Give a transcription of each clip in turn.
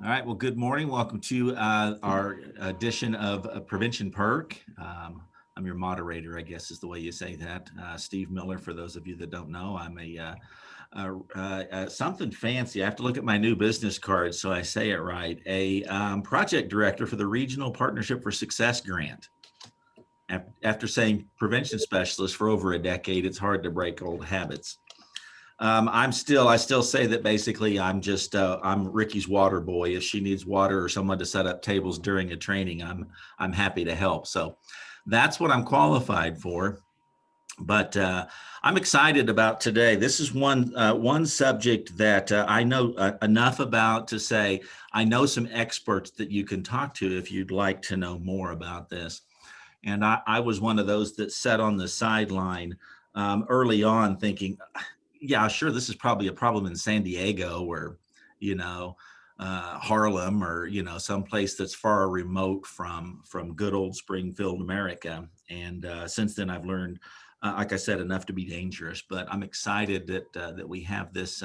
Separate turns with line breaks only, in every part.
All right, well, good morning. Welcome to our edition of Prevention Perk. I'm your moderator, I guess is the way you say that. Steve Miller, for those of you that don't know, I'm something fancy. I have to look at my new business card so I say it right. A project director for the Regional Partnership for Success grant. After saying prevention specialist for over a decade, it's hard to break old habits. I still say that basically I'm Ricky's water boy. If she needs water or someone to set up tables during a training, I'm happy to help. So that's what I'm qualified for. But I'm excited about today. This is one subject that I know enough about to say I know some experts that you can talk to if you'd like to know more about this. And I was one of those that sat on the sideline early on thinking, yeah, sure, this is probably a problem in San Diego or, Harlem or, someplace that's far remote from good old Springfield, America. And since then, I've learned, like I said, enough to be dangerous. But I'm excited that we have this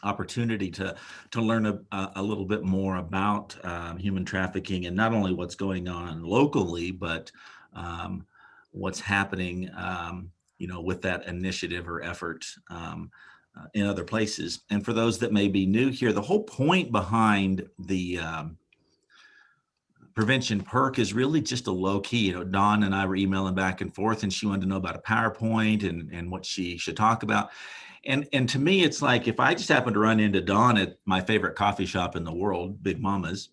opportunity to learn a little bit more about human trafficking and not only what's going on locally, but what's happening with that initiative or effort in other places. And for those that may be new here, the whole point behind the Prevention Perk is really just a low key. Dawn and I were emailing back and forth, and she wanted to know about a PowerPoint and what she should talk about. And to me, it's like if I just happen to run into Dawn at my favorite coffee shop in the world, Big Mama's,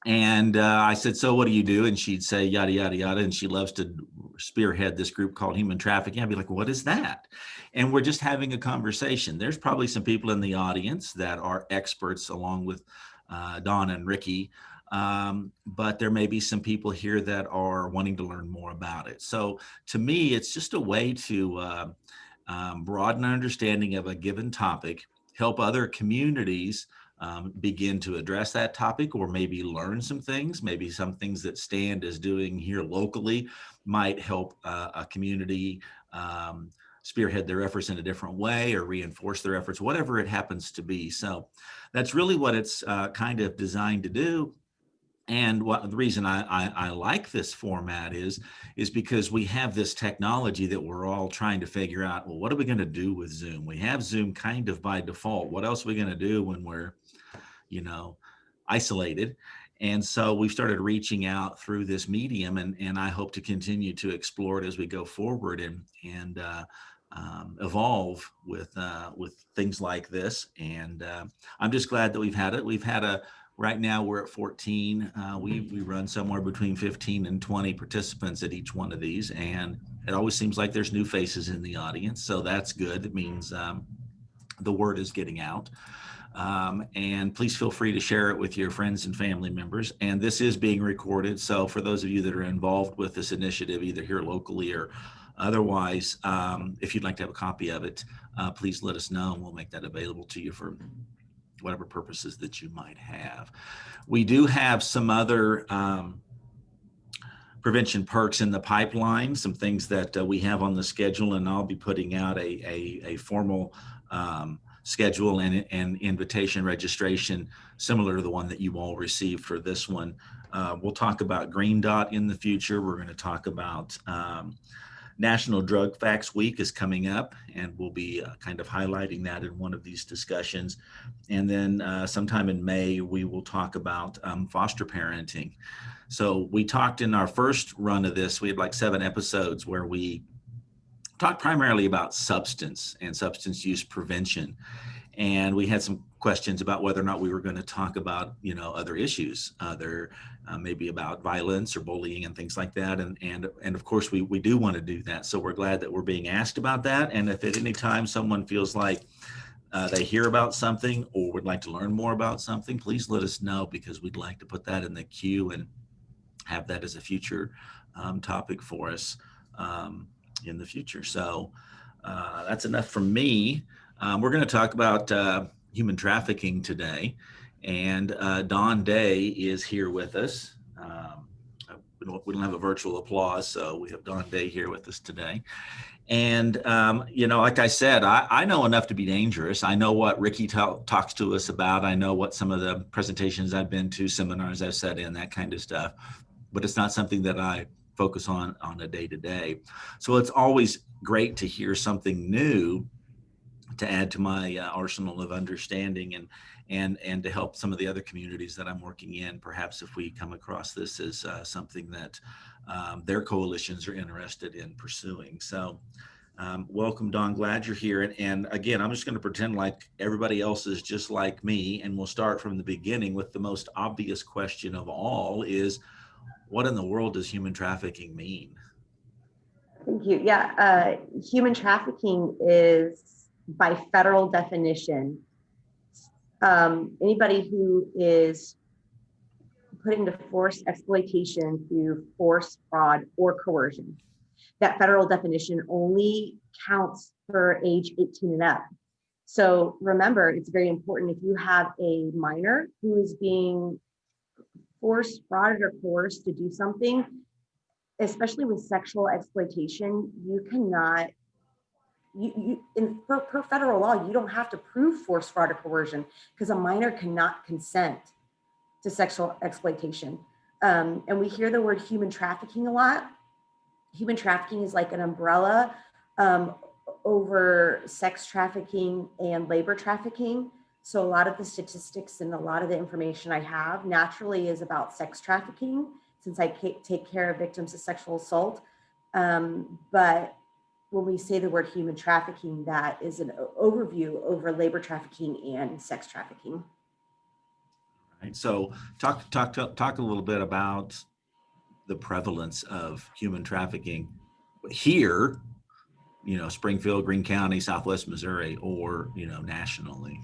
and I said, so what do you do? And she'd say, yada, yada, yada. And she loves to spearhead this group called Human Trafficking. I'd be like, what is that? And we're just having a conversation. There's probably some people in the audience that are experts along with Dawn and Ricky. But there may be some people here that are wanting to learn more about it. So to me, it's just a way to broaden understanding of a given topic, help other communities begin to address that topic, or maybe learn some things. Maybe some things that Stand is doing here locally might help a community spearhead their efforts in a different way or reinforce their efforts, whatever it happens to be. So that's really what it's kind of designed to do. And the reason I like this format is because we have this technology that we're all trying to figure out, well, what are we going to do with Zoom? We have Zoom kind of by default. What else are we going to do when we're, isolated? And so we've started reaching out through this medium, and I hope to continue to explore it as we go forward and evolve with things like this. And I'm just glad that we've had it. Right now we're at 14. We run somewhere between 15 and 20 participants at each one of these. And it always seems like there's new faces in the audience. So that's good. It means the word is getting out. And please feel free to share it with your friends and family members. And this is being recorded. So for those of you that are involved with this initiative, either here locally or otherwise, if you'd like to have a copy of it, please let us know and we'll make that available to you for whatever purposes that you might have. We do have some other prevention perks in the pipeline, some things that we have on the schedule, and I'll be putting out a formal schedule and invitation registration similar to the one that you all received for this one. We'll talk about Green Dot in the future. We're going to talk about National Drug Facts Week is coming up, and we'll be kind of highlighting that in one of these discussions. And then sometime in May, we will talk about foster parenting. So we talked in our first run of this, we had like 7 episodes where we talked primarily about substance and substance use prevention. And we had some questions about whether or not we were going to talk about, other issues, maybe about violence or bullying and things like that. And of course, we do want to do that. So we're glad that we're being asked about that. And if at any time someone feels like they hear about something or would like to learn more about something, please let us know, because we'd like to put that in the queue and have that as a future topic for us in the future. So that's enough from me. We're going to talk about human trafficking today, and Dawn Day is here with us. we don't have a virtual applause, so we have Dawn Day here with us today. And, like I said, I know enough to be dangerous. I know what Ricky talks to us about. I know what some of the presentations I've been to, seminars I've sat in, that kind of stuff. But it's not something that I focus on a day-to-day. So it's always great to hear something new to add to my arsenal of understanding and to help some of the other communities that I'm working in. Perhaps if we come across this as something that their coalitions are interested in pursuing. So welcome, Dawn. Glad you're here. And again, I'm just going to pretend like everybody else is just like me, and we'll start from the beginning with the most obvious question of all is, what in the world does human trafficking mean?
Thank you. Yeah, human trafficking is, by federal definition, anybody who is put into forced exploitation through force, fraud, or coercion. That federal definition only counts for age 18 and up. So remember, it's very important if you have a minor who is being forced, frauded, or coerced to do something, especially with sexual exploitation, you cannot, per federal law, you don't have to prove force, fraud, or coercion because a minor cannot consent to sexual exploitation. And we hear the word human trafficking a lot. Human trafficking is like an umbrella over sex trafficking and labor trafficking. So a lot of the statistics and a lot of the information I have naturally is about sex trafficking, since I take care of victims of sexual assault. But when we say the word human trafficking, that is an overview over labor trafficking and sex trafficking.
Right. So talk a little bit about the prevalence of human trafficking here, Springfield, Greene County, Southwest Missouri, or, nationally.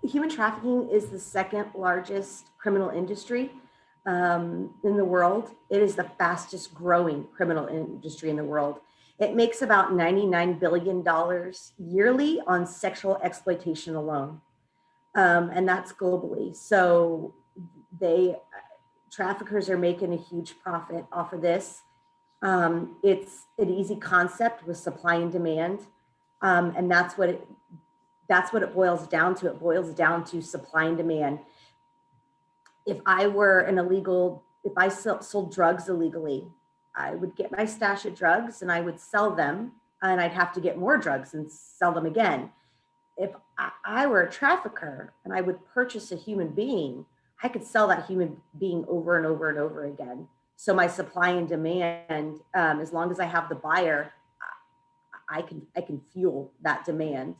Human trafficking is the second largest criminal industry in the world. It is the fastest growing criminal industry in the world. It makes about $99 billion yearly on sexual exploitation alone. And that's globally. So traffickers are making a huge profit off of this. It's an easy concept with supply and demand. And that's what it boils down to. It boils down to supply and demand. If I sold drugs illegally, I would get my stash of drugs and I would sell them, and I'd have to get more drugs and sell them again. If I were a trafficker and I would purchase a human being, I could sell that human being over and over and over again. So my supply and demand, as long as I have the buyer, I can fuel that demand.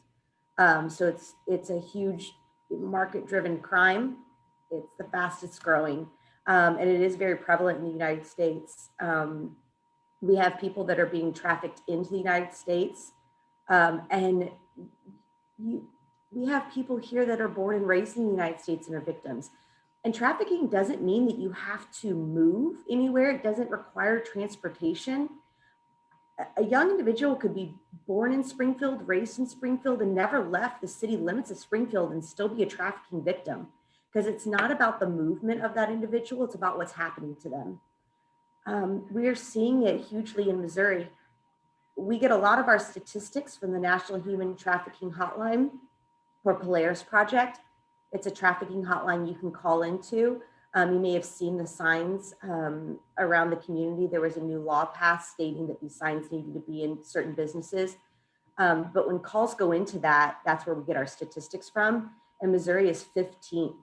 So it's a huge market-driven crime. It's the fastest growing, and it is very prevalent in the United States. We have people that are being trafficked into the United States, and we have people here that are born and raised in the United States and are victims. And trafficking doesn't mean that you have to move anywhere. It doesn't require transportation. A young individual could be born in Springfield, raised in Springfield, and never left the city limits of Springfield and still be a trafficking victim, because it's not about the movement of that individual, it's about what's happening to them. We are seeing it hugely in Missouri. We get a lot of our statistics from the National Human Trafficking Hotline or Polaris Project. It's a trafficking hotline you can call into. You may have seen the signs around the community. There was a new law passed stating that these signs needed to be in certain businesses. But when calls go into that, that's where we get our statistics from. And Missouri is 15th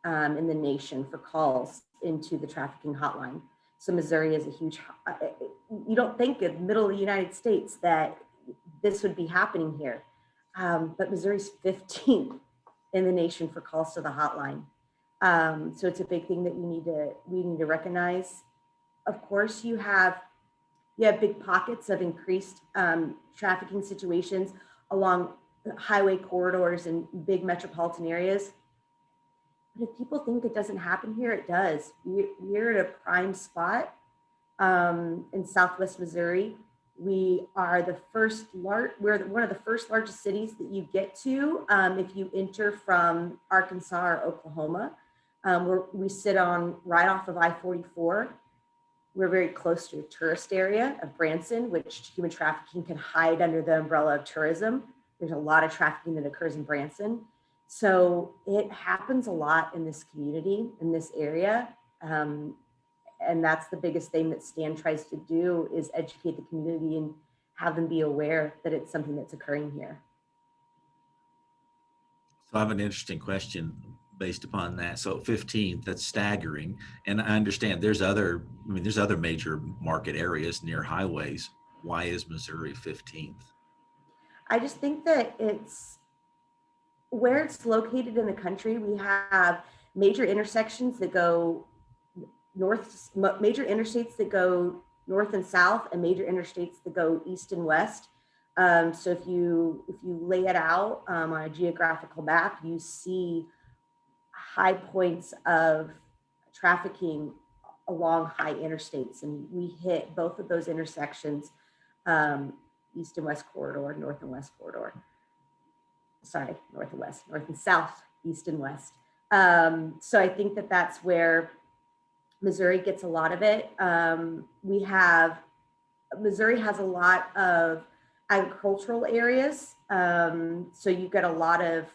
in the nation for calls into the trafficking hotline. So Missouri is a huge, you don't think in the middle of the United States that this would be happening here. But Missouri's 15th in the nation for calls to the hotline. So it's a big thing that we need to recognize. Of course, you have big pockets of increased trafficking situations along highway corridors and big metropolitan areas. But if people think it doesn't happen here, it does. We're at a prime spot in Southwest Missouri We are we're one of the first largest cities that you get to if you enter from Arkansas or Oklahoma. We sit on right off of I-44. We're very close to a tourist area of Branson, which human trafficking can hide under the umbrella of tourism. There's a lot of trafficking that occurs in Branson. So it happens a lot in this community, in this area. And that's the biggest thing that Stan tries to do, is educate the community and have them be aware that it's something that's occurring here.
So I have an interesting question based upon that. So 15th, that's staggering. And I understand there's other major market areas near highways. Why is Missouri 15th?
I just think that it's where it's located in the country. We have major intersections that go major interstates that go north and south, and major interstates that go east and west. So if you lay it out on a geographical map, you see high points of trafficking along high interstates, and we hit both of those intersections, east and west corridor, north and west corridor. Sorry, north and west, north and south, east and west. So I think that that's where Missouri gets a lot of it. Missouri has a lot of agricultural areas. So you get a lot of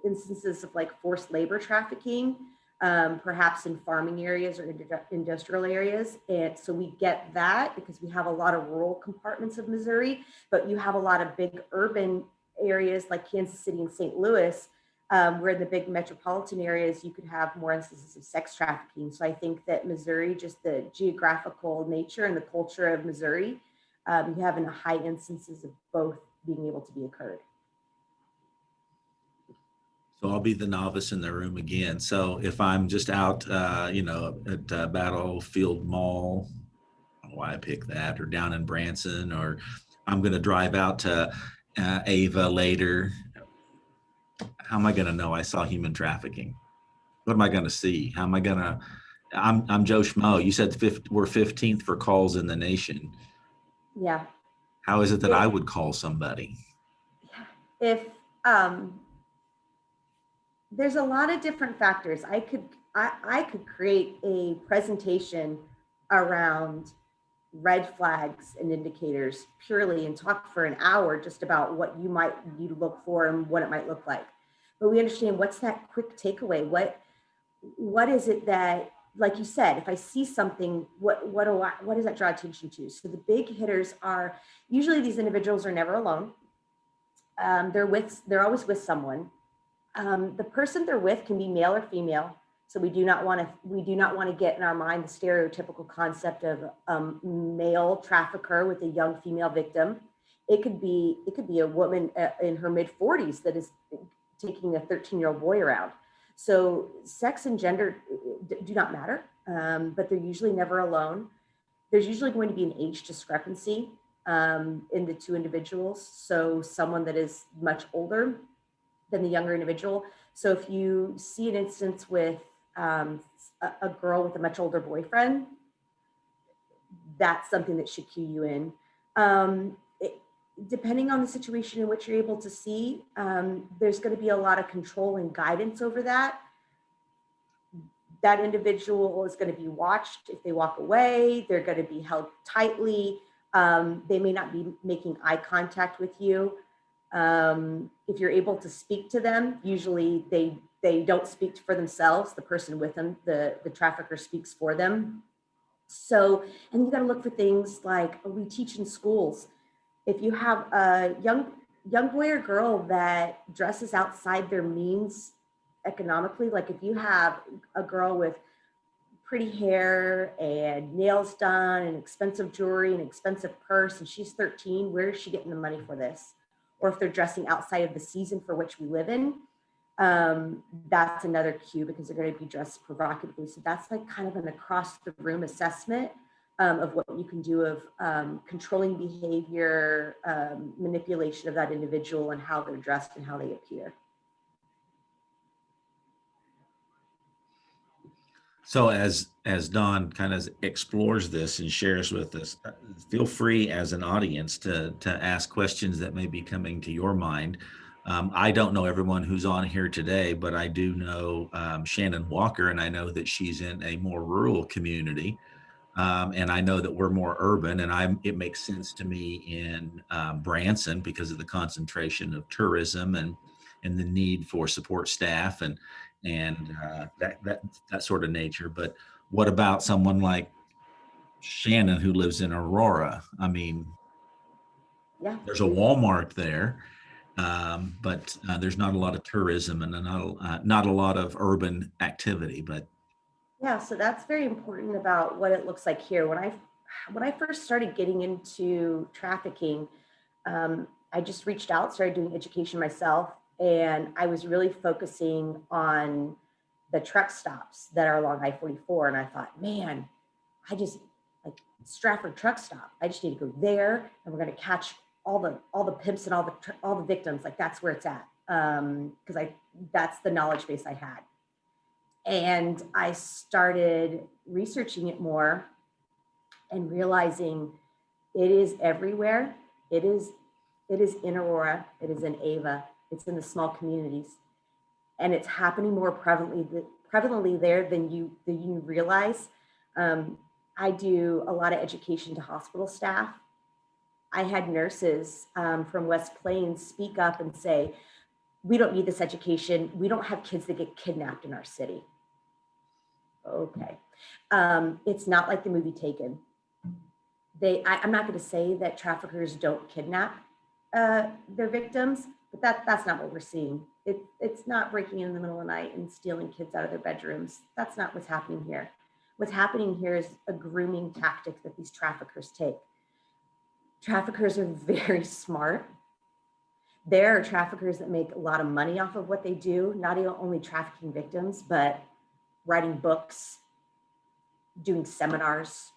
instances of like forced labor trafficking, perhaps in farming areas or industrial areas. And so we get that because we have a lot of rural compartments of Missouri, but you have a lot of big urban areas like Kansas City and St. Louis, where in the big metropolitan areas, you could have more instances of sex trafficking. So I think that Missouri, just the geographical nature and the culture of Missouri, you have in high instances of both being able to be occurred.
So I'll be the novice in the room again. So if I'm just out, at Battlefield Mall, I don't know why I picked that, or down in Branson, or I'm going to drive out to Ava later, how am I going to know I saw human trafficking? What am I going to see? How am I going to? I'm Joe Schmo. You said we're 15th for calls in the nation.
Yeah.
How is it that I would call somebody?
If there's a lot of different factors. I could create a presentation around red flags and indicators purely and talk for an hour just about what you might need to look for and what it might look like. But we understand, what's that quick takeaway? What is it that, like you said, if I see something, what does that draw attention to? So the big hitters are usually, these individuals are never alone. They're always with someone. The person they're with can be male or female. So we do not want to get in our mind the stereotypical concept of male trafficker with a young female victim. It could be a woman in her mid 40s that is taking a 13-year-old boy around. So sex and gender do not matter, but they're usually never alone. There's usually going to be an age discrepancy in the two individuals. So someone that is much older than the younger individual. So if you see an instance with a girl with a much older boyfriend, that's something that should cue you in. Depending on the situation in which you're able to see, there's going to be a lot of control and guidance over that. That individual is going to be watched. If they walk away, they're going to be held tightly. They may not be making eye contact with you. If you're able to speak to them, usually they don't speak for themselves. The person with them, the trafficker, speaks for them. So, and you got to look for things like, we teach in schools. If you have a young boy or girl that dresses outside their means economically, like if you have a girl with pretty hair and nails done and expensive jewelry and expensive purse, and she's 13, where is she getting the money for this? Or if they're dressing outside of the season for which we live in, that's another cue, because they're going to be dressed provocatively. So that's like kind of an across the room assessment of what you can do of controlling behavior, manipulation of that individual, and how they're dressed and how they appear.
So as Don kind of explores this and shares with us, feel free as an audience to ask questions that may be coming to your mind. I don't know everyone who's on here today, but I do know Shannon Walker, and I know that she's in a more rural community. And I know that we're more urban, and it makes sense to me in Branson because of the concentration of tourism and the need for support staff and that sort of nature. But what about someone like Shannon who lives in Aurora? I mean,
Yeah.
there's a Walmart there, but there's not a lot of tourism and not a lot of urban activity. But
Yeah, so that's very important about what it looks like here. When I first started getting into trafficking, I just reached out, started doing education myself, and I was really focusing on the truck stops that are along I-44. And I thought, man, I just like Stratford truck stop. I just need to go there, and we're going to catch all the pimps and all the victims. Like that's where it's at, because I that's the knowledge base I had. And I started researching it more and realizing it is everywhere. It is in Aurora. It is in Ava. It's in the small communities, and it's happening more prevalently there than you realize. Um, I do a lot of education to hospital staff. I had nurses from West Plains speak up and say, "We don't need this education. We don't have kids that get kidnapped in our city." Okay. It's not like the movie Taken. I'm not going to say that traffickers don't kidnap their victims, but that's not what we're seeing. It's not breaking in the middle of the night and stealing kids out of their bedrooms. That's not what's happening here. What's happening here is a grooming tactic that these traffickers take. Traffickers are very smart. There are traffickers that make a lot of money off of what they do, not only trafficking victims, but writing books, doing seminars,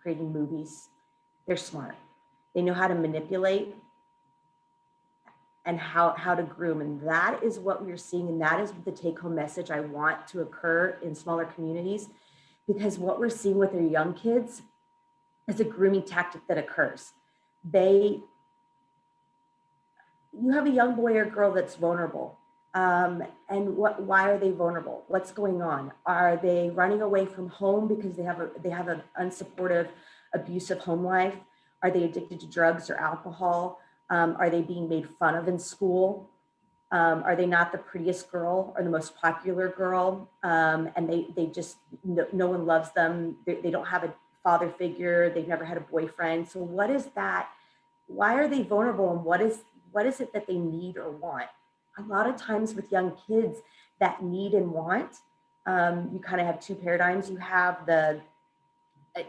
creating movies. They're smart. They know how to manipulate and how to groom. And that is what we're seeing. And that is the take home message I want to occur in smaller communities, because what we're seeing with our young kids is a grooming tactic that occurs. You have a young boy or girl that's vulnerable. And why are they vulnerable? What's going on? Are they running away from home because they have an unsupportive, abusive home life? Are they addicted to drugs or alcohol? Are they being made fun of in school? Are they not the prettiest girl or the most popular girl? And they just, no one loves them. They don't have a father figure. They've never had a boyfriend. So what is that? Why are they vulnerable? And what is it that they need or want? A lot of times with young kids, that need and want, you kind of have two paradigms. You have the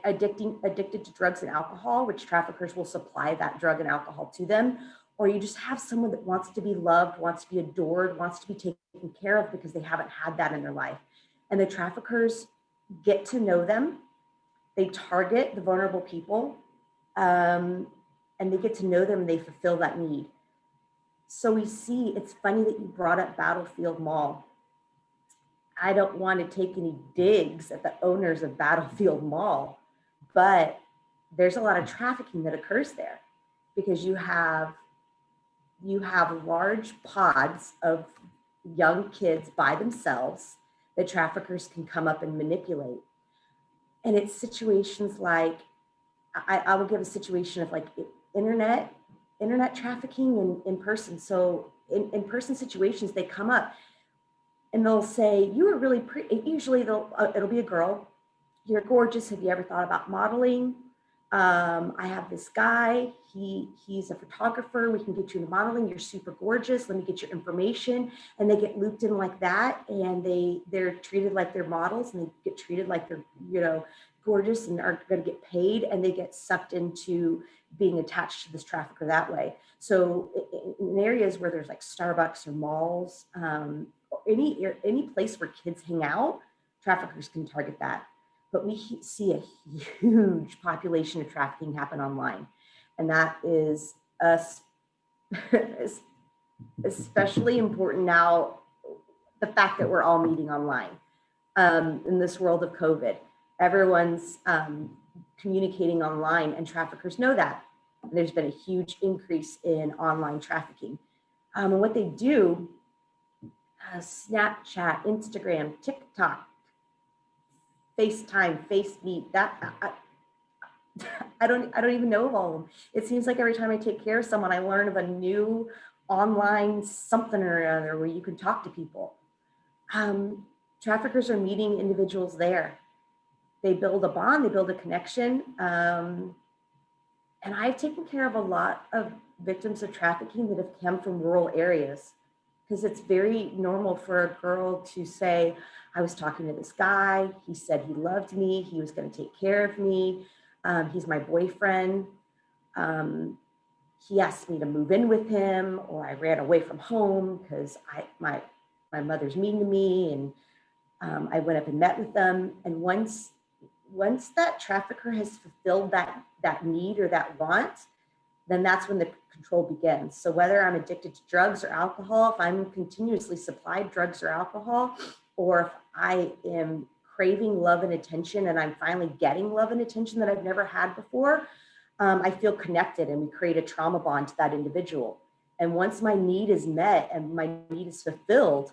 addicted to drugs and alcohol, which traffickers will supply that drug and alcohol to them, or you just have someone that wants to be loved, wants to be adored, wants to be taken care of because they haven't had that in their life. And the traffickers get to know them. They target the vulnerable people, and they get to know them, and they fulfill that need. So we see, it's funny that you brought up Battlefield Mall. I don't want to take any digs at the owners of Battlefield Mall, but there's a lot of trafficking that occurs there, because you have large pods of young kids by themselves that traffickers can come up and manipulate. And it's situations like, I will give a situation of like internet trafficking and in person. So in person situations, they come up and they'll say, "You are really pretty." Usually it'll be a girl. "You're gorgeous. Have you ever thought about modeling? I have this guy. He's a photographer. We can get you into modeling. You're super gorgeous. Let me get your information." And they get looped in like that, and they're treated like they're models, and they get treated like they're gorgeous and are going to get paid, and they get sucked into being attached to this trafficker that way. So in areas where there's like Starbucks or malls, any place where kids hang out, traffickers can target that. But we see a huge population of trafficking happen online. And that is especially important now, the fact that we're all meeting online. in this world of COVID. Everyone's communicating online, and traffickers know that. And there's been a huge increase in online trafficking. And what they do, Snapchat, Instagram, TikTok, FaceTime, FaceMeet, I don't even know of all of them. It seems like every time I take care of someone, I learn of a new online something or another where you can talk to people. Traffickers are meeting individuals there. They build a bond, they build a connection. And I've taken care of a lot of victims of trafficking that have come from rural areas, because it's very normal for a girl to say, I was talking to this guy, he said he loved me, he was going to take care of me, he's my boyfriend. He asked me to move in with him, or I ran away from home because my mother's mean to me, and I went up and met with them. And once that trafficker has fulfilled that need or that want, then that's when the control begins. So whether I'm addicted to drugs or alcohol, if I'm continuously supplied drugs or alcohol, or if I am craving love and attention and I'm finally getting love and attention that I've never had before, I feel connected, and we create a trauma bond to that individual. And once my need is met and my need is fulfilled,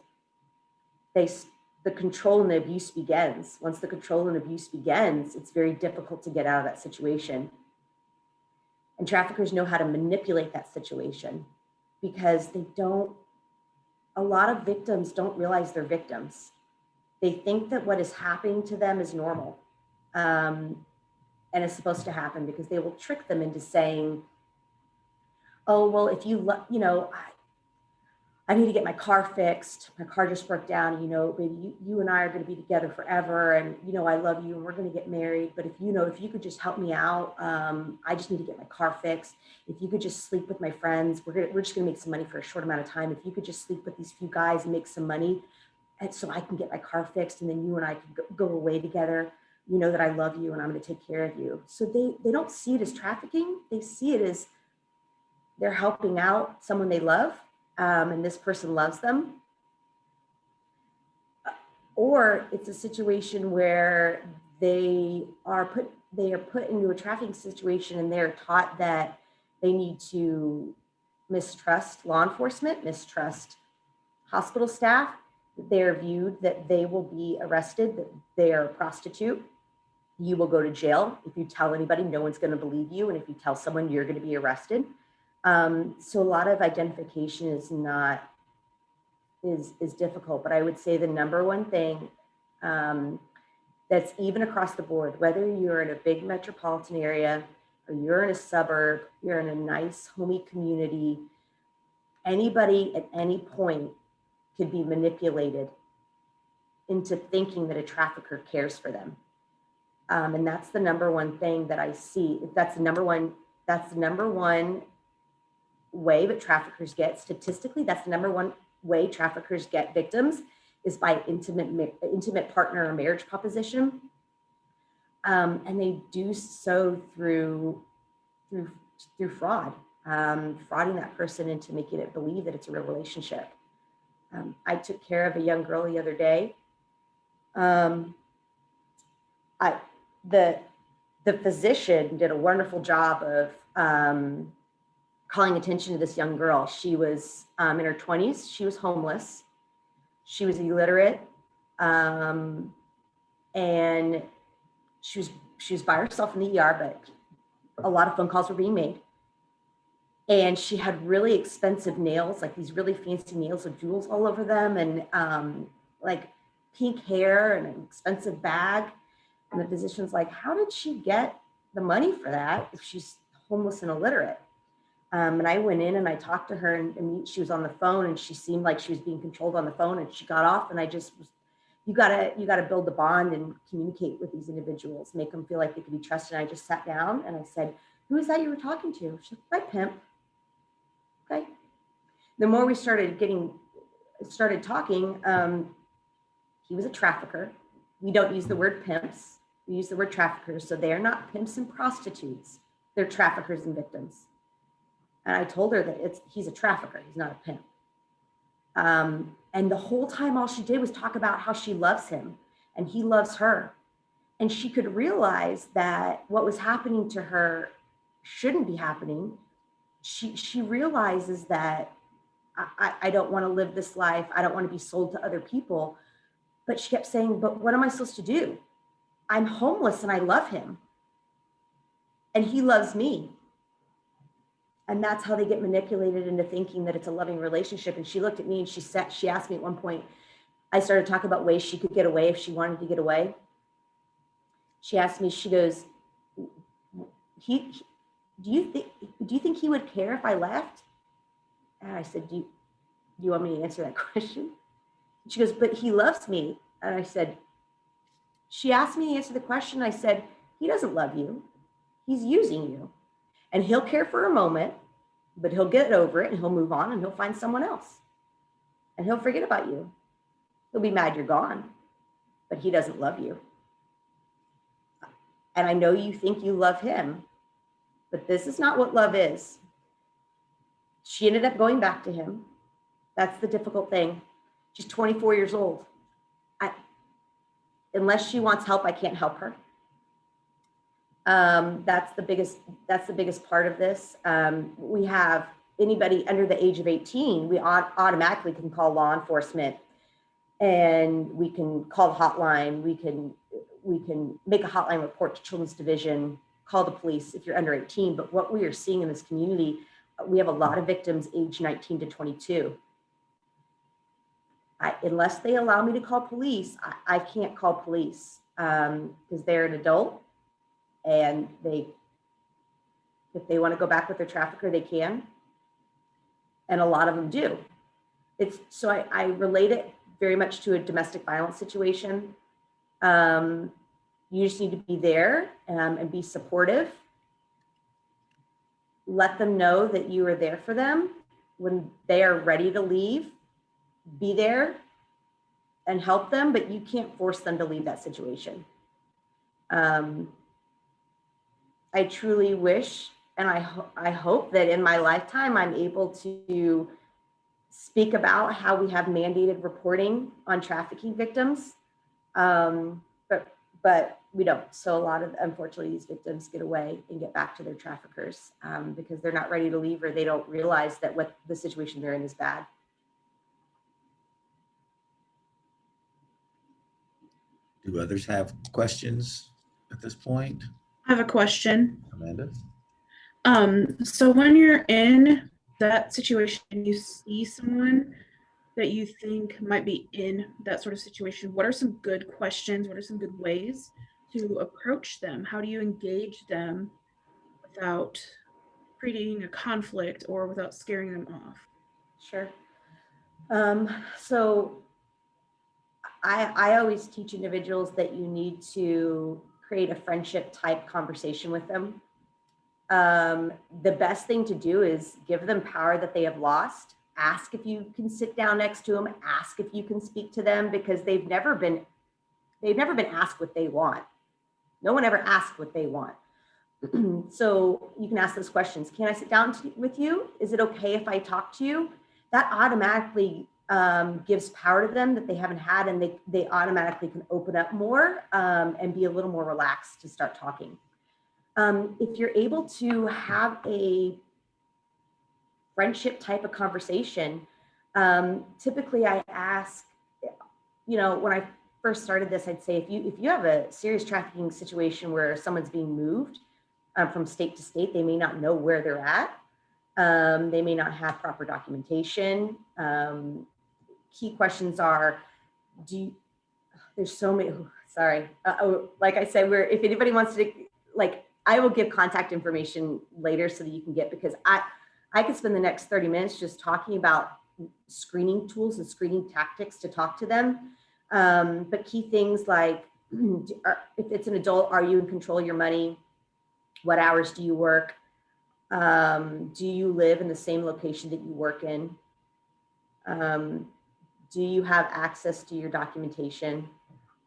the control and the abuse begins. Once the control and abuse begins, it's very difficult to get out of that situation. And traffickers know how to manipulate that situation, because a lot of victims don't realize they're victims. They think that what is happening to them is normal, and is supposed to happen, because they will trick them into saying, oh, well, if I need to get my car fixed. My car just broke down. Baby, you and I are going to be together forever. And, I love you and we're going to get married. But if you could just help me out, I just need to get my car fixed. If you could just sleep with my friends, we're just going to make some money for a short amount of time. If you could just sleep with these few guys and make some money, and so I can get my car fixed, and then you and I can go away together. You know that I love you and I'm going to take care of you. So they don't see it as trafficking. They see it as they're helping out someone they love. And this person loves them. Or it's a situation where they are put into a trafficking situation, and they're taught that they need to mistrust law enforcement, mistrust hospital staff, that they're viewed that they will be arrested, that they are a prostitute. You will go to jail. If you tell anybody, no one's going to believe you. And if you tell someone, you're going to be arrested. So a lot of identification is difficult, but I would say the number one thing that's even across the board, whether you're in a big metropolitan area or you're in a suburb, you're in a nice homey community, anybody at any point could be manipulated into thinking that a trafficker cares for them. And that's the number one thing that I see. That's the number one way that traffickers get, statistically, that's the number one way traffickers get victims, is by intimate partner or marriage proposition. And they do so through fraud, frauding that person into making it believe that it's a real relationship. I took care of a young girl the other day. The physician did a wonderful job of calling attention to this young girl. She was in her 20s. She was homeless. She was illiterate. And she was by herself in the ER, but a lot of phone calls were being made. And she had really expensive nails, like these really fancy nails with jewels all over them, and like pink hair and an expensive bag. And the physician's like, how did she get the money for that if she's homeless and illiterate? And I went in and I talked to her, and she was on the phone, and she seemed like she was being controlled on the phone, and she got off, and I just was, you gotta build the bond and communicate with these individuals, make them feel like they could be trusted. And I just sat down and I said, who is that you were talking to? She's like, my pimp. Okay. The more we started talking, he was a trafficker. We don't use the word pimps. We use the word traffickers. So they are not pimps and prostitutes. They're traffickers and victims. And I told her that he's a trafficker. He's not a pimp. And the whole time, all she did was talk about how she loves him and he loves her. And she could realize that what was happening to her shouldn't be happening. She realizes that I don't want to live this life. I don't want to be sold to other people. But she kept saying, but what am I supposed to do? I'm homeless and I love him. And he loves me. And that's how they get manipulated into thinking that it's a loving relationship. And she looked at me and she asked me at one point, I started talking about ways she could get away if she wanted to get away. She asked me, she goes, do you think he would care if I left? And I said, do you want me to answer that question? She goes, but he loves me. And I said, she asked me to answer the question. I said, he doesn't love you. He's using you. And he'll care for a moment, but he'll get over it and he'll move on and he'll find someone else. And he'll forget about you. He'll be mad you're gone, but he doesn't love you. And I know you think you love him, but this is not what love is. She ended up going back to him. That's the difficult thing. She's 24 years old. Unless she wants help, I can't help her. That's the biggest part of this. We have anybody under the age of 18, we automatically can call law enforcement, and we can call the hotline. We can make a hotline report to Children's Division, call the police if you're under 18. But what we are seeing in this community, we have a lot of victims age 19 to 22. Unless they allow me to call police, I can't call police because they're an adult, and if they want to go back with their trafficker, they can. And a lot of them do. So I relate it very much to a domestic violence situation. You just need to be there and be supportive. Let them know that you are there for them. When they are ready to leave, be there and help them, but you can't force them to leave that situation. I truly wish, and I hope that in my lifetime, I'm able to speak about how we have mandated reporting on trafficking victims, but we don't. So a lot of, unfortunately, these victims get away and get back to their traffickers because they're not ready to leave, or they don't realize that what the situation they're in is bad.
Do others have questions at this point?
I have a question.
Amanda?
So when you're in that situation and you see someone that you think might be in that sort of situation, what are some good questions? What are some good ways to approach them? How do you engage them without creating a conflict or without scaring them off?
Sure. So I always teach individuals that you need to create a friendship type conversation with them. The best thing to do is give them power that they have lost. Ask if you can sit down next to them. Ask if you can speak to them, because they've never been asked what they want. No one ever asked what they want. So you can ask those questions. Can I sit down with you? Is it okay if I talk to you? That automatically gives power to them that they haven't had, and they automatically can open up more and be a little more relaxed to start talking. If you're able to have a friendship type of conversation, typically I ask, when I first started this, I'd say, if you have a serious trafficking situation where someone's being moved from state to state, they may not know where they're at. They may not have proper documentation. Key questions are, there's so many, sorry. Like I said, if anybody wants to, I will give contact information later so that you can get, because I could spend the next 30 minutes just talking about screening tools and screening tactics to talk to them. But key things like, if it's an adult, are you in control of your money? What hours do you work? Do you live in the same location that you work in? Do you have access to your documentation?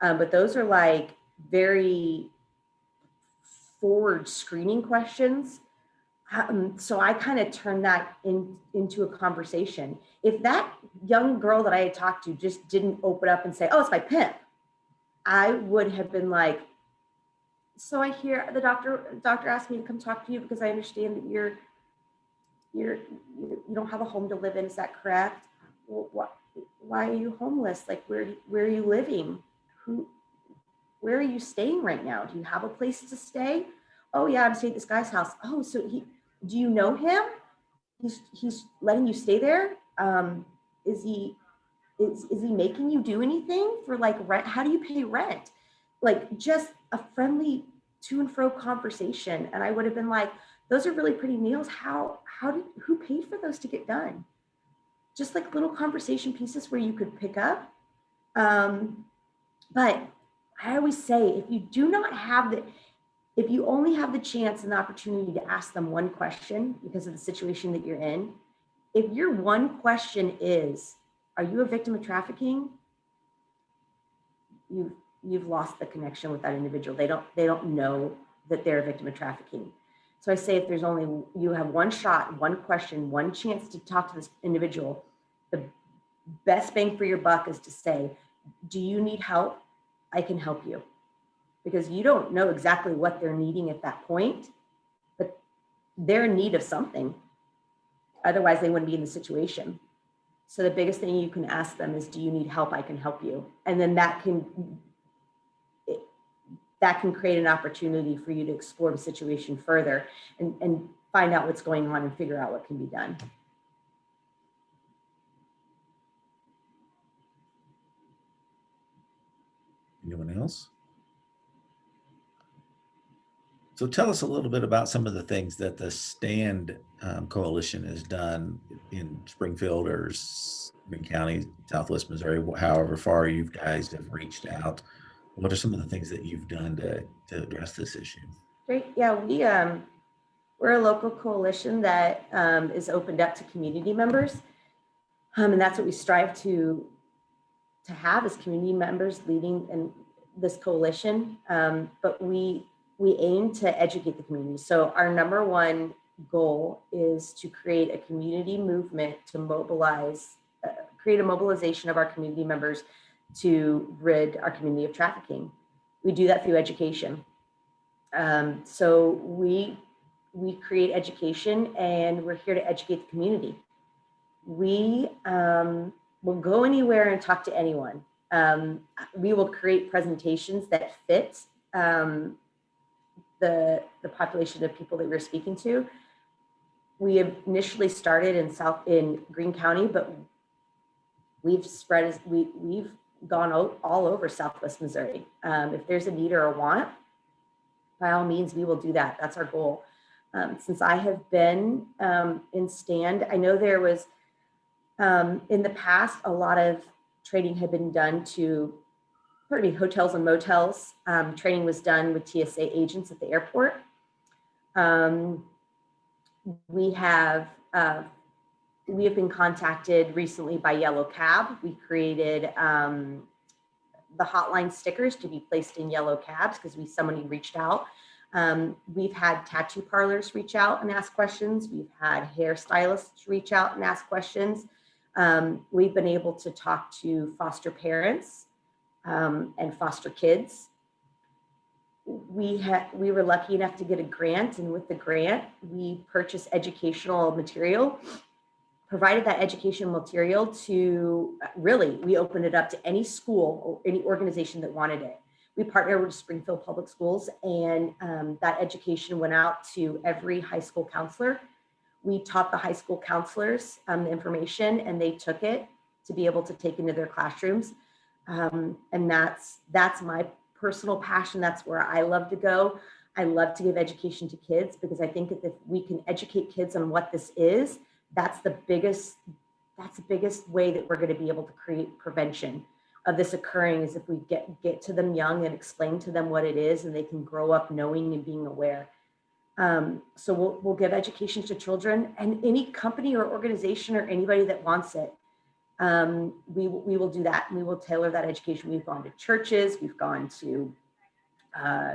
But those are like very forward screening questions. So I kind of turn that into a conversation. If that young girl that I had talked to just didn't open up and say, oh, it's my pimp, I would have been like, so I hear the doctor asked me to come talk to you because I understand that you don't have a home to live in. Is that correct? Well, why are you homeless? Like, where are you living? Where are you staying right now? Do you have a place to stay? Oh yeah, I'm staying at this guy's house. Oh, so do you know him? He's letting you stay there. Is he making you do anything for like rent? How do you pay rent? Like just a friendly to and fro conversation. And I would have been like, those are really pretty meals. Who paid for those to get done? Just like little conversation pieces where you could pick up. But I always say, if you only have the chance and the opportunity to ask them one question because of the situation that you're in, if your one question is, are you a victim of trafficking? You've lost the connection with that individual. They don't know that they're a victim of trafficking. So I say, if there's only, you have one shot, one question, one chance to talk to this individual, the best bang for your buck is to say, do you need help? I can help you. Because you don't know exactly what they're needing at that point, but they're in need of something. Otherwise, they wouldn't be in the situation. So the biggest thing you can ask them is, do you need help? I can help you. And then that can create an opportunity for you to explore the situation further and find out what's going on and figure out what can be done.
Anyone else? So tell us a little bit about some of the things that the STAND Coalition has done in Springfield or Green County, Southwest Missouri, however far you guys have reached out. What are some of the things that you've done to address this issue?
Great. Yeah, we're a local coalition that is opened up to community members. And that's what we strive to have as community members leading in this coalition. But we aim to educate the community. So our number one goal is to create a community movement to mobilize, create a mobilization of our community members to rid our community of trafficking. We do that through education. So we create education, and we're here to educate the community. We will go anywhere and talk to anyone. We will create presentations that fit the population of people that we're speaking to. We initially started in Green County, but we've spread we've gone all over Southwest Missouri. If there's a need or a want, by all means, we will do that. That's our goal. Since I have been in STAND, I know there was in the past a lot of training had been done to hotels and motels. Training was done with TSA agents at the airport. We have been contacted recently by Yellow Cab. We created the hotline stickers to be placed in yellow cabs because somebody reached out. We've had tattoo parlors reach out and ask questions. We've had hairstylists reach out and ask questions. We've been able to talk to foster parents and foster kids. We were lucky enough to get a grant, and with the grant, we purchased educational material, provided that educational material to we opened it up to any school or any organization that wanted it. We partnered with Springfield Public Schools, and that education went out to every high school counselor. We taught the high school counselors the information, and they took it to be able to take into their classrooms. And that's my personal passion. That's where I love to go. I love to give education to kids because I think if we can educate kids on what this is, that's the biggest way that we're going to be able to create prevention of this occurring, is if we get to them young and explain to them what it is, and they can grow up knowing and being aware. So we'll give education to children, and any company or organization or anybody that wants it. We will do that, and we will tailor that education. We've gone to churches, we've gone to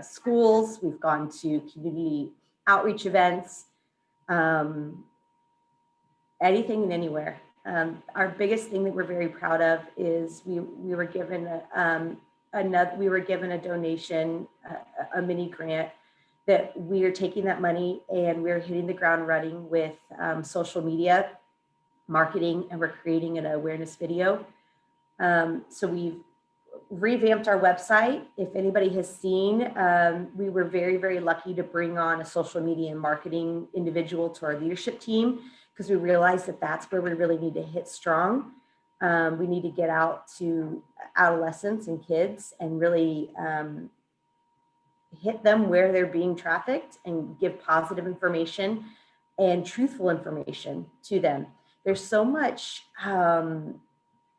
schools, we've gone to community outreach events, anything and anywhere. Our biggest thing that we're very proud of is we were given we were given a donation, a mini grant, that we are taking that money and we're hitting the ground running with social media marketing, and we're creating an awareness video. So we've revamped our website. If anybody has seen, we were very, very lucky to bring on a social media and marketing individual to our leadership team, because we realized that that's where we really need to hit strong. We need to get out to adolescents and kids and really hit them where they're being trafficked and give positive information and truthful information to them. There's so much,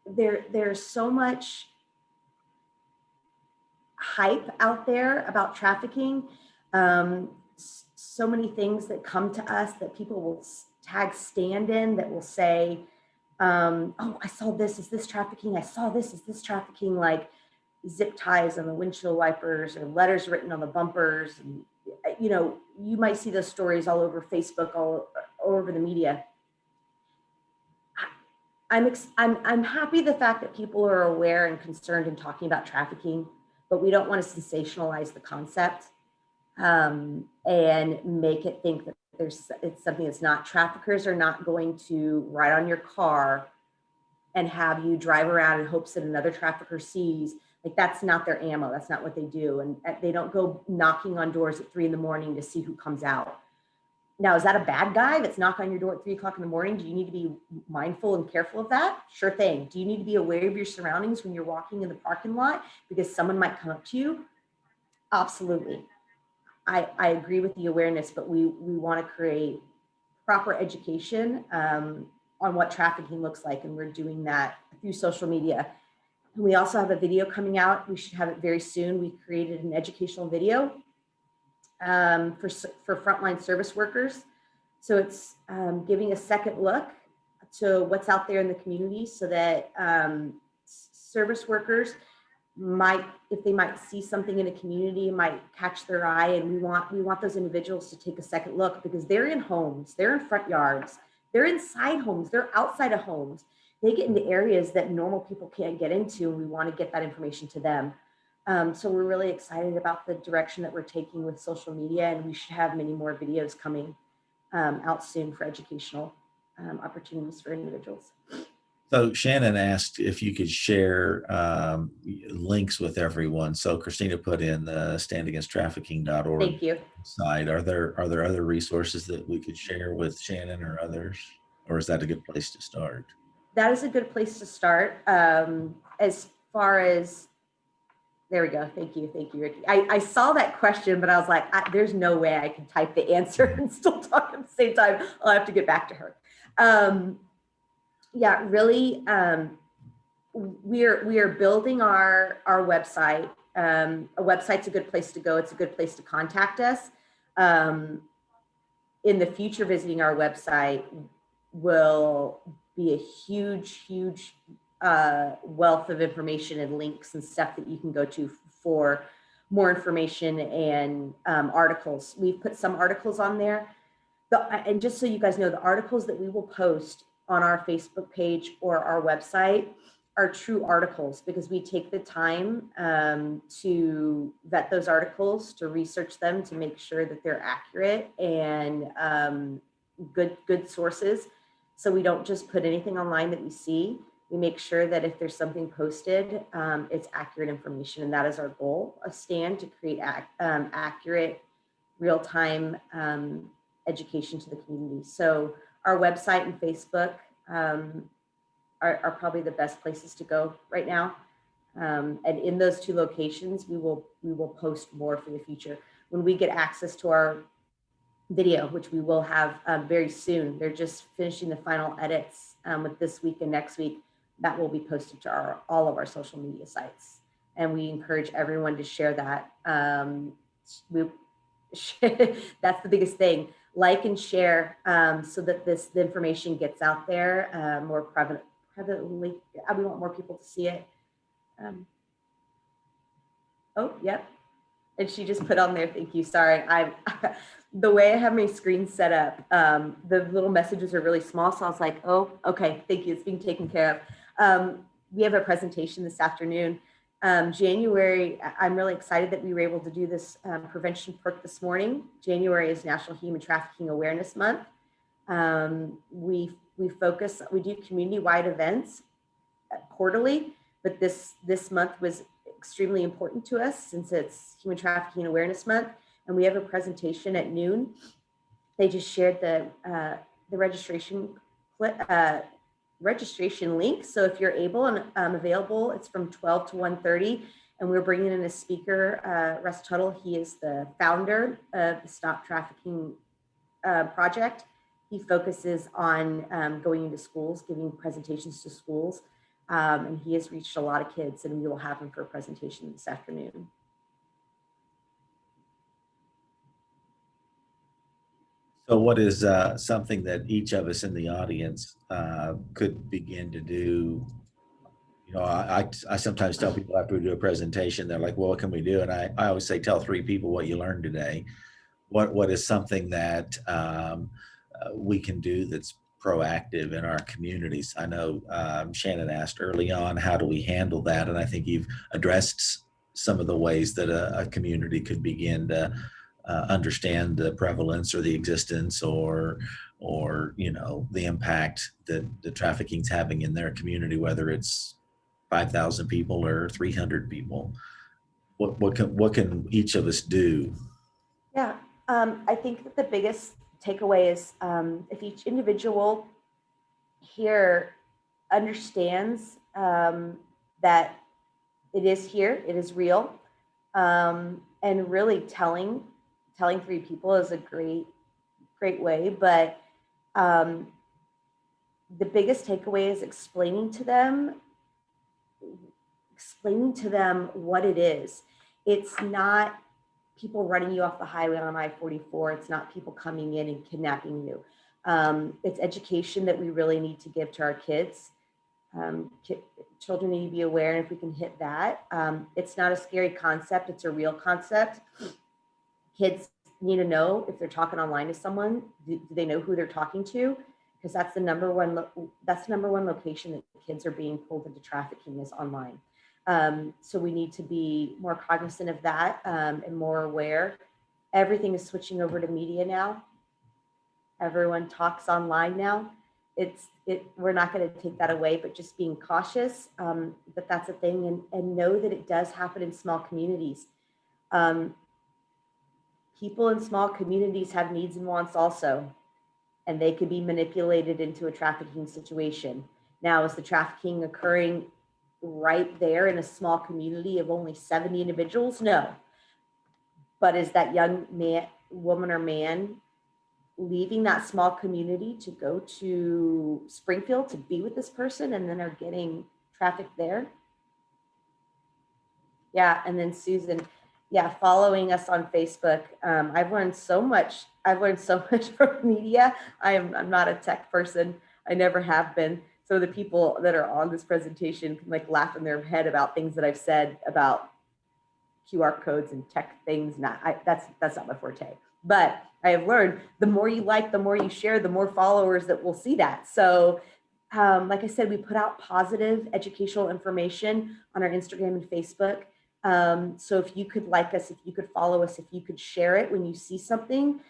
there's so much hype out there about trafficking. So many things that come to us that people will tag stand in, that will say, oh, I saw this, is this trafficking? I saw this, is this trafficking? Like zip ties on the windshield wipers or letters written on the bumpers. And, you know, you might see those stories all over Facebook, all over the media. I'm happy the fact that people are aware and concerned and talking about trafficking, but we don't want to sensationalize the concept and make it think that it's something that's not. Traffickers are not going to ride on your car and have you drive around in hopes that another trafficker sees. Like, that's not their ammo. That's not what they do. And they don't go knocking on doors at 3 a.m. to see who comes out. Now, is that a bad guy that's knocking on your door at 3 o'clock in the morning? Do you need to be mindful and careful of that? Sure thing. Do you need to be aware of your surroundings when you're walking in the parking lot because someone might come up to you? Absolutely. I agree with the awareness, but we want to create proper education on what trafficking looks like. And we're doing that through social media. And we also have a video coming out. We should have it very soon. We created an educational video for frontline service workers. So it's giving a second look to what's out there in the community, so that service workers might, if they might see something in a community, might catch their eye. And we want those individuals to take a second look, because they're in homes, they're in front yards, they're inside homes, they're outside of homes. They get into areas that normal people can't get into, and we want to get that information to them. So we're really excited about the direction that we're taking with social media, and we should have many more videos coming out soon for educational opportunities for individuals.
So Shannon asked if you could share links with everyone. So Christina put in the standagainsttrafficking.org
Thank you.
site. Are there other resources that we could share with Shannon or others, or is that a good place to start?
That is a good place to start. As far as, there we go. Thank you, Ricky. I saw that question, but I was like, there's no way I can type the answer and still talk at the same time. I'll have to get back to her. Yeah, really, we are building our website. A website's a good place to go. It's a good place to contact us. In the future, visiting our website will be a huge wealth of information and links and stuff that you can go to for more information and articles. We've put some articles on there. And just so you guys know, the articles that we will post on our Facebook page or our website are true articles, because we take the time to vet those articles, to research them, to make sure that they're accurate and good sources. So we don't just put anything online that we see. We make sure that if there's something posted, it's accurate information. And that is our goal of STAND, to create accurate, real-time education to the community. So our website and Facebook are probably the best places to go right now. And in those two locations, we will post more for the future. When we get access to our video, which we will have very soon, they're just finishing the final edits with this week and next week, that will be posted to all of our social media sites. And we encourage everyone to share that. That's the biggest thing. Like and share so that the information gets out there more prevalently. We want more people to see it. Oh, yep. And she just put on there, thank you. Sorry, the way I have my screen set up, the little messages are really small. So I was like, oh, okay, thank you. It's being taken care of. We have a presentation this afternoon January, I'm really excited that we were able to do this Prevention Perk this morning. January is National Human Trafficking Awareness Month. We do community-wide events quarterly, but this month was extremely important to us since it's Human Trafficking Awareness Month, and we have a presentation at noon. They just shared the registration link. So if you're able and available, it's from 12 to 1:30, and we're bringing in a speaker, Russ Tuttle. He is the founder of the Stop Trafficking project. He focuses on going into schools, giving presentations to schools, and he has reached a lot of kids, and we will have him for a presentation this afternoon.
So what is something that each of us in the audience could begin to do? You know, I sometimes tell people after we do a presentation, they're like, well, what can we do? And I always say, tell 3 people what you learned today. What is something that we can do that's proactive in our communities? I know Shannon asked early on, how do we handle that? And I think you've addressed some of the ways that a community could begin to understand the prevalence or the existence or you know, the impact that the trafficking's having in their community, whether it's 5,000 people or 300 people. What can each of us do?
Yeah, I think that the biggest takeaway is if each individual here understands that it is here, it is real, and really telling 3 people is a great way. But the biggest takeaway is explaining to them what it is. It's not people running you off the highway on I-44. It's not people coming in and kidnapping you. It's education that we really need to give to our kids. Children need to be aware, and if we can hit that, it's not a scary concept, it's a real concept. Kids need to know if they're talking online to someone, do they know who they're talking to? Because that's the number one location that kids are being pulled into trafficking is online. So we need to be more cognizant of that and more aware. Everything is switching over to media now. Everyone talks online now. We're not going to take that away, but just being cautious that that's a thing, and know that it does happen in small communities. People in small communities have needs and wants also, and they could be manipulated into a trafficking situation. Now, is the trafficking occurring right there in a small community of only 70 individuals? No. But is that young woman or man leaving that small community to go to Springfield to be with this person and then are getting trafficked there? Yeah, and then Susan, yeah, following us on Facebook. I've learned so much. I've learned so much from media. I'm not a tech person. I never have been. So the people that are on this presentation can like laugh in their head about things that I've said about QR codes and tech things. That's not my forte. But I have learned the more you like, the more you share, the more followers that will see that. So like I said, we put out positive educational information on our Instagram and Facebook. So if you could like us, if you could follow us, if you could share it when you see something,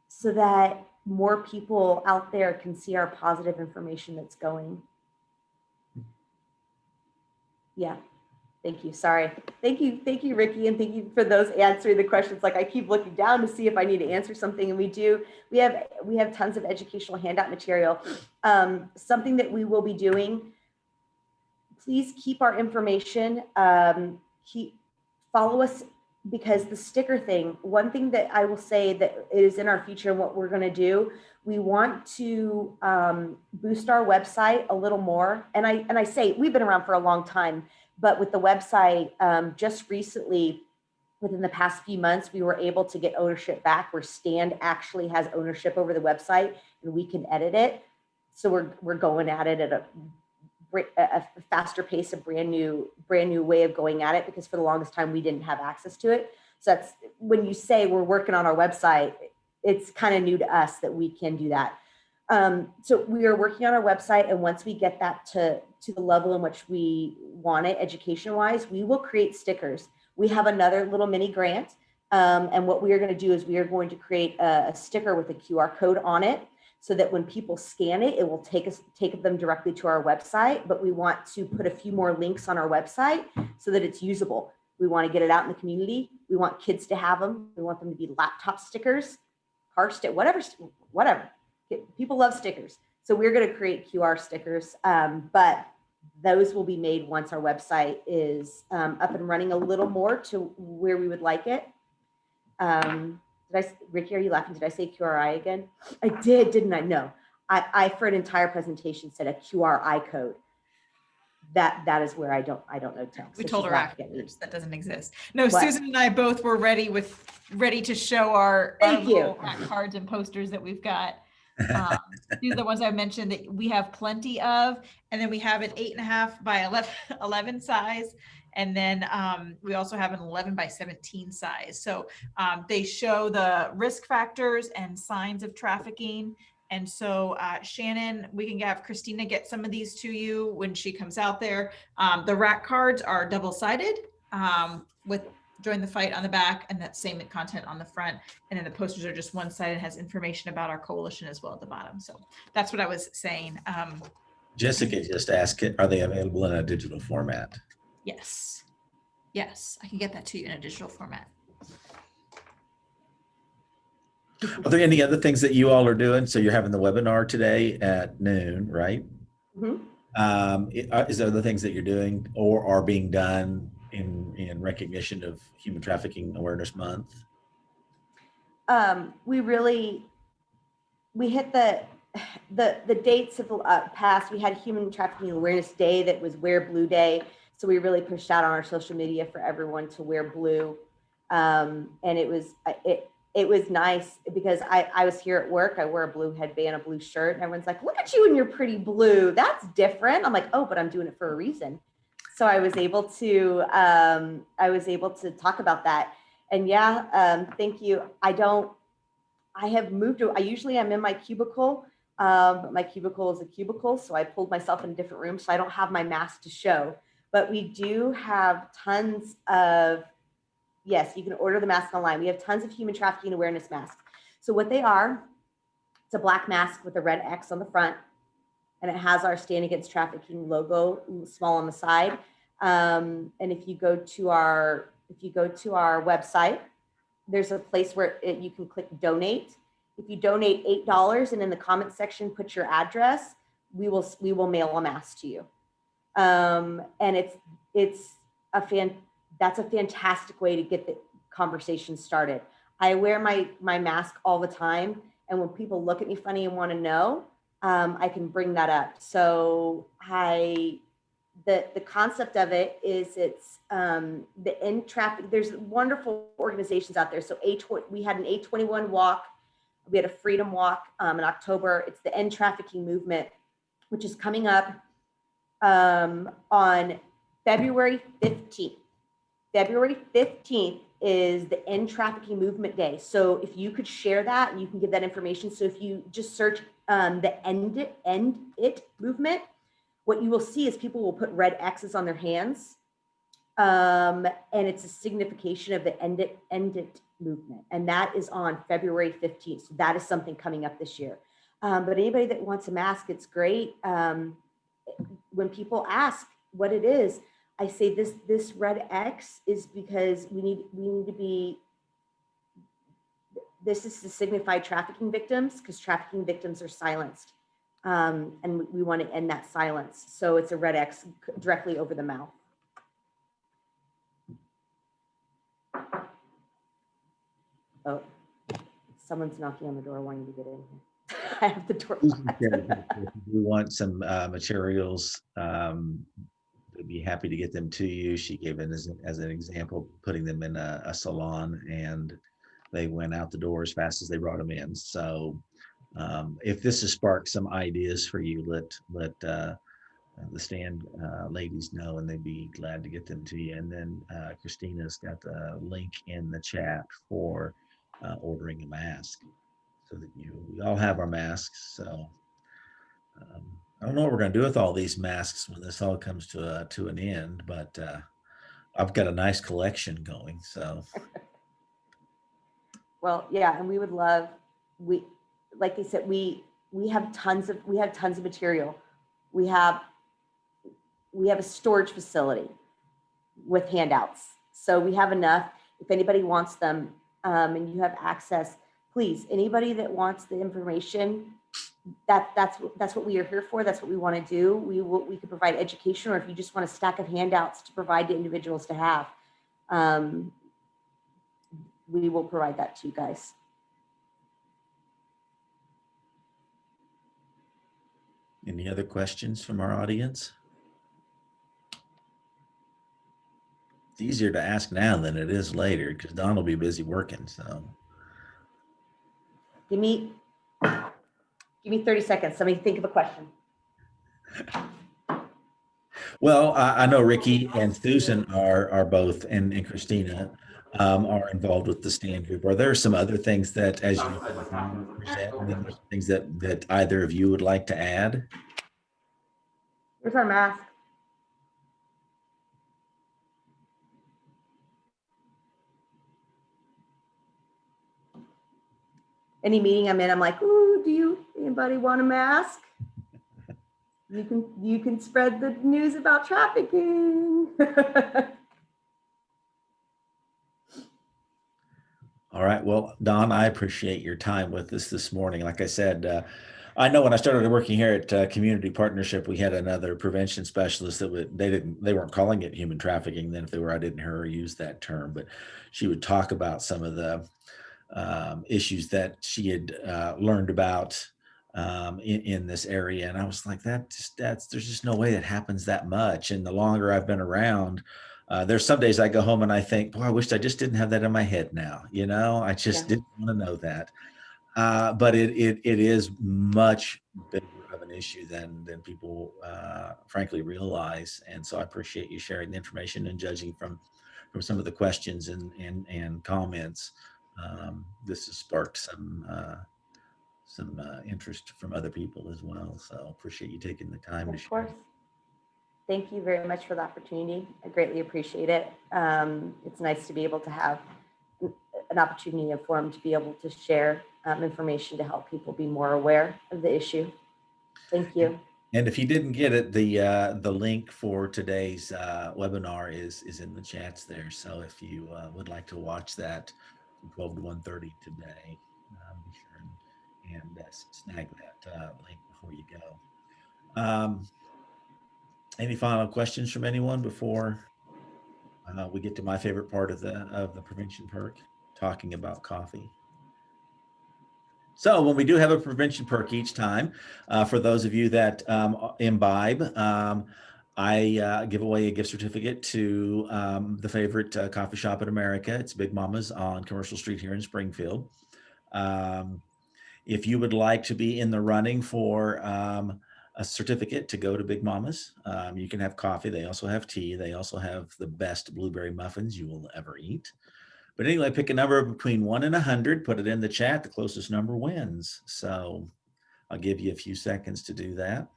so that more people out there can see our positive information that's going. Yeah. Thank you. Sorry. Thank you, Ricky. And thank you for those answering the questions. Like I keep looking down to see if I need to answer something. And we do. We have tons of educational handout material. Something that we will be doing, please keep our information, follow us, because the sticker thing, one thing that I will say that is in our future, what we're going to do, we want to boost our website a little more. And I say we've been around for a long time, but with the website, just recently, within the past few months, we were able to get ownership back, where Stand actually has ownership over the website and we can edit it. So we're going at it at a faster pace, a brand new way of going at it, because for the longest time we didn't have access to it. So that's when you say we're working on our website, it's kind of new to us that we can do that. So we are working on our website, and once we get that to the level in which we want it education-wise, we will create stickers. We have another little mini grant, and what we are going to do is we are going to create a sticker with a QR code on it, so that when people scan it, it will take them directly to our website. But we want to put a few more links on our website so that it's usable. We want to get it out in the community. We want kids to have them. We want them to be laptop stickers, car stick, whatever. People love stickers. So we're going to create QR stickers, but those will be made once our website is up and running a little more to where we would like it. Ricky, are you laughing? Did I say QRI again? I did, didn't I? No, I for an entire presentation said a QRI code. That is where I don't know text.
We
So
told
she's
her
laughing at me.
afterwards that doesn't exist. No,
What?
Susan and I both were ready to show our
Thank you.
little cards and posters that we've got. These are the ones I mentioned that we have plenty of, and then we have an 8.5 by 11 size, and then we also have an 11 by 17 size. So they show the risk factors and signs of trafficking. And so Shannon, we can have Christina get some of these to you when she comes out there. The rack cards are double-sided with join the fight on the back and that same content on the front. And then the posters are just one-sided and has information about our coalition as well at the bottom. So that's what I was saying.
Jessica just asked, are they available in a digital format?
Yes. Yes, I can get that to you in a digital format.
Are there any other things that you all are doing? So you're having the webinar today at noon, right?
Mm-hmm.
Is there other things that you're doing or are being done in recognition of Human Trafficking Awareness Month?
We hit the dates have passed. We had Human Trafficking Awareness Day that was Wear Blue Day. So we really pushed out on our social media for everyone to wear blue. And it was nice because I was here at work. I wore a blue headband, a blue shirt, and everyone's like, look at you in your pretty blue. That's different. I'm like, oh, but I'm doing it for a reason. So I was able to talk about that. And yeah, thank you. I have moved to, I usually am in my cubicle, but my cubicle is a cubicle. So I pulled myself in a different room. So I don't have my mask to show, but we do have tons of, yes, you can order the mask online. We have tons of human trafficking awareness masks. So what they are, it's a black mask with a red X on the front, and it has our Stand Against Trafficking logo small on the side. And if you go to our website, there's a place where you can click donate. If you donate $8 and in the comment section put your address, we will mail a mask to you. And that's a fantastic way to get the conversation started. I wear my mask all the time, and when people look at me funny and want to know, I can bring that up. So the concept of it is it's the end traffic. There's wonderful organizations out there. So we had an A21 walk. We had a freedom walk in October. It's the End Trafficking Movement, which is coming up on February 15th. February 15th is the End Trafficking Movement Day. So if you could share that, you can give that information. So if you just search the End It movement, what you will see is people will put red X's on their hands. And it's a signification of the End It movement. And that is on February 15th. So that is something coming up this year. But anybody that wants a mask, it's great. When people ask what it is, I say this red X is because we need to be, this is to signify trafficking victims, because trafficking victims are silenced. And we want to end that silence. So it's a red X directly over the mouth. Oh, someone's knocking on the door wanting to get in here. I have the door locked.
If you want some materials, I'd be happy to get them to you. She gave it as an example, putting them in a salon, and they went out the door as fast as they brought them in. So if this has sparked some ideas for you, let the stand ladies know, and they'd be glad to get them to you. And then Christina's got the link in the chat for ordering a mask. so that we all have our masks. So I don't know what we're going to do with all these masks when this all comes to an end, but I've got a nice collection going. So
Well, yeah, and we would love, like they said, we have tons of material. We have a storage facility with handouts. So we have enough. If anybody wants them, and you have access, please, anybody that wants the information, that's what we are here for. That's what we want to do. We can provide education, or if you just want a stack of handouts to provide to individuals to have, we will provide that to you guys.
any other questions from our audience? It's easier to ask now than it is later because Don will be busy working. So
Give me 30 seconds. Somebody think of a question.
well, I know Ricky and Susan are both, and Christina are involved with the stand group. Are there some other things that, as you present, things that either of you would like to add?
Here's our mask. Any meeting I'm in, I'm like, ooh, anybody want a mask? You can spread the news about trafficking.
All right. Well, Don, I appreciate your time with us this morning. Like I said, I know when I started working here at Community Partnership, we had another prevention specialist that they weren't calling it human trafficking then. If they were, I didn't hear her use that term, but she would talk about some of the issues that she had learned about in this area. And I was like, there's just no way that happens that much. And the longer I've been around, there's some days I go home and I think, boy, I wished I just didn't have that in my head now. I just didn't want to know that. But it is much bigger of an issue than people frankly realize. And so I appreciate you sharing the information, and judging from some of the questions and comments. This has sparked some interest from other people as well. So appreciate you taking the time to share.
Of course. Thank you very much for the opportunity. I greatly appreciate it. It's nice to be able to have an opportunity and forum to be able to share information to help people be more aware of the issue. Thank you.
And if you didn't get it, the link for today's webinar is in the chats there. So if you would like to watch that from 12 to 1:30 today, be sure and snag that link before you go. Any final questions from anyone before we get to my favorite part of the Prevention Perk, talking about coffee? So when we do have a Prevention Perk each time, for those of you that imbibe, I give away a gift certificate to the favorite coffee shop in America. It's Big Mama's on Commercial Street here in Springfield. If you would like to be in the running for a certificate to go to Big Mama's, you can have coffee. They also have tea. They also have the best blueberry muffins you will ever eat. But anyway, pick a number between 1 and 100, put it in the chat. The closest number wins. So I'll give you a few seconds to do that.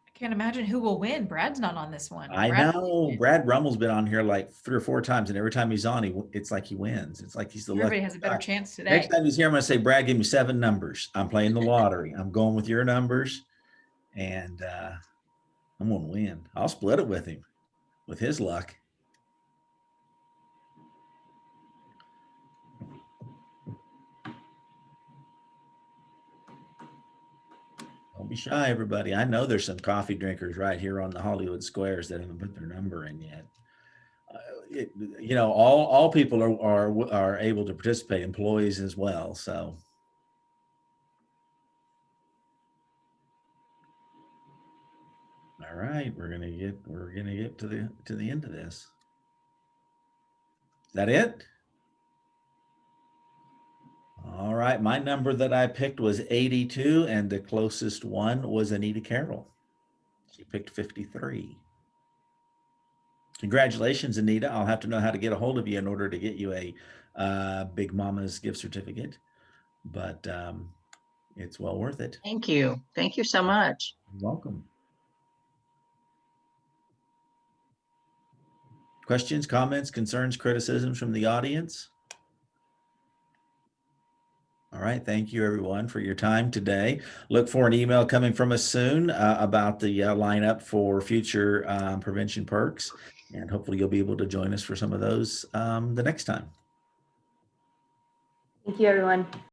I can't imagine who will win. Brad's not on this one.
I know Brad Rummel's been on here like 3 or 4 times, and every time he's on, it's like he wins. It's like he's the
Everybody
lucky
has a better
guy.
chance today.
Next time he's here, I'm going to say, Brad, give me 7 numbers. I'm playing the lottery. I'm going with your numbers, and I'm going to win. I'll split it with him, with his luck. Don't be shy, everybody. I know there's some coffee drinkers right here on the Hollywood Squares that haven't put their number in yet. All people are able to participate, employees as well. So. All right, we're gonna get to the end of this. Is that it? All right, my number that I picked was 82, and the closest one was Anita Carroll. She picked 53. Congratulations, Anita. I'll have to know how to get a hold of you in order to get you a Big Mama's gift certificate, but it's well worth it.
Thank you. Thank you so much.
You're welcome. Questions, comments, concerns, criticisms from the audience? All right. Thank you, everyone, for your time today. Look for an email coming from us soon about the lineup for future prevention perks. And hopefully you'll be able to join us for some of those the next time.
Thank you, everyone.